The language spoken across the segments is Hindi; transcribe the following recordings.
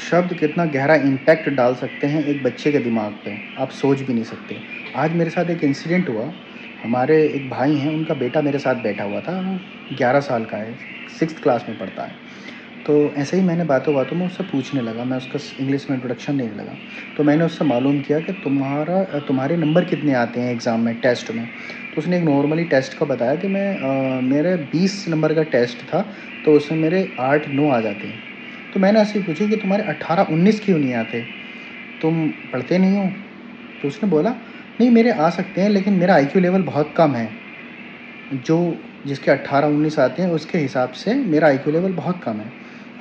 शब्द कितना गहरा इम्पैक्ट डाल सकते हैं एक बच्चे के दिमाग पे, आप सोच भी नहीं सकते। आज मेरे साथ एक इंसिडेंट हुआ, हमारे एक भाई हैं, उनका बेटा मेरे साथ बैठा हुआ था, वो 11 साल का है, 6th क्लास में पढ़ता है। तो ऐसे ही मैंने बातों-बातों में उससे पूछने लगा, मैं उसका इंग्लिश में इंट्रोडक्शन देने लगा। तो मैंने उससे मालूम किया कि तुम्हारे नंबर कितने आते हैं एग्ज़ाम में, टेस्ट में? तो उसने एक नॉर्मली टेस्ट का बताया कि मेरे 20 नंबर का टेस्ट था, तो उसमें मेरे 8-9 आ जाते हैं। तो मैंने ऐसे ही पूछी कि तुम्हारे 18-19 क्यों नहीं आते? तुम पढ़ते नहीं हो? तो उसने बोला, नहीं मेरे आ सकते हैं लेकिन मेरा आईक्यू लेवल बहुत कम है। जो जिसके 18-19 आते हैं उसके हिसाब से मेरा आईक्यू लेवल बहुत कम है।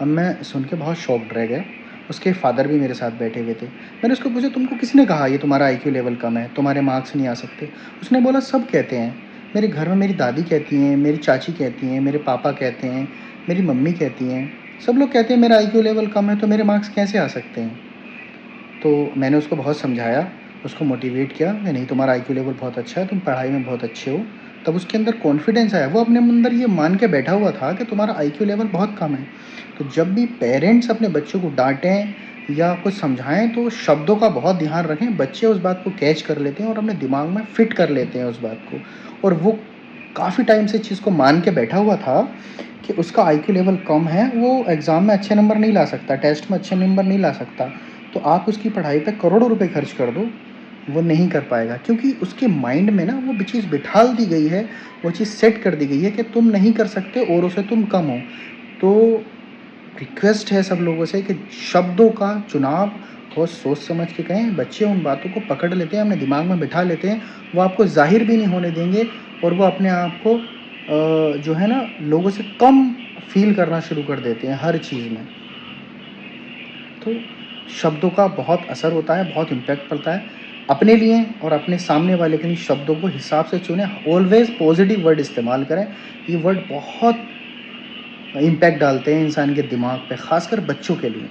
अब मैं सुन के बहुत शॉक्ड रह गया। उसके फादर भी मेरे साथ बैठे हुए थे। मैंने उसको पूछा, तुमको किसने कहा ये तुम्हारा आईक्यू लेवल कम है, तुम्हारे मार्क्स नहीं आ सकते? उसने बोला, सब कहते हैं। मेरे घर में मेरी दादी कहती हैं, मेरी चाची कहती हैं, मेरे पापा कहते हैं, मेरी मम्मी कहती हैं, सब लोग कहते हैं मेरा आईक्यू लेवल कम है, तो मेरे मार्क्स कैसे आ सकते हैं? तो मैंने उसको बहुत समझाया, उसको मोटिवेट किया कि नहीं, तुम्हारा आईक्यू लेवल बहुत अच्छा है, तुम पढ़ाई में बहुत अच्छे हो। तब उसके अंदर कॉन्फिडेंस आया, वो अपने अंदर ये मान के बैठा हुआ था कि तुम्हारा आईक्यू लेवल बहुत कम है। तो जब भी पेरेंट्स अपने बच्चों को डांटें या कुछ समझाएं तो शब्दों का बहुत ध्यान रखें। बच्चे उस बात को कैच कर लेते हैं और अपने दिमाग में फिट कर लेते हैं उस बात को। और वो काफ़ी टाइम से इस चीज़ को मान के बैठा हुआ था कि उसका आईक्यू लेवल कम है, वो एग्ज़ाम में अच्छे नंबर नहीं ला सकता, टेस्ट में अच्छे नंबर नहीं ला सकता। तो आप उसकी पढ़ाई पे करोड़ों रुपए खर्च कर दो, वो नहीं कर पाएगा, क्योंकि उसके माइंड में ना वो चीज़ बिठाल दी गई है, वो चीज़ सेट कर दी गई है कि तुम नहीं कर सकते, औरों से तुम कम हो। तो रिक्वेस्ट है सब लोगों से कि शब्दों का चुनाव बहुत सोच समझ के करें। बच्चे उन बातों को पकड़ लेते हैं, अपने दिमाग में बिठा लेते हैं, वो आपको ज़ाहिर भी नहीं होने देंगे और वो अपने आप को जो है ना, लोगों से कम फ़ील करना शुरू कर देते हैं हर चीज़ में। तो शब्दों का बहुत असर होता है, बहुत इम्पैक्ट पड़ता है। अपने लिए और अपने सामने वाले के लिए शब्दों को हिसाब से चुनें। ऑलवेज़ पॉजिटिव वर्ड इस्तेमाल करें। ये वर्ड बहुत इम्पैक्ट डालते हैं इंसान के दिमाग पे, ख़ासकर बच्चों के लिए।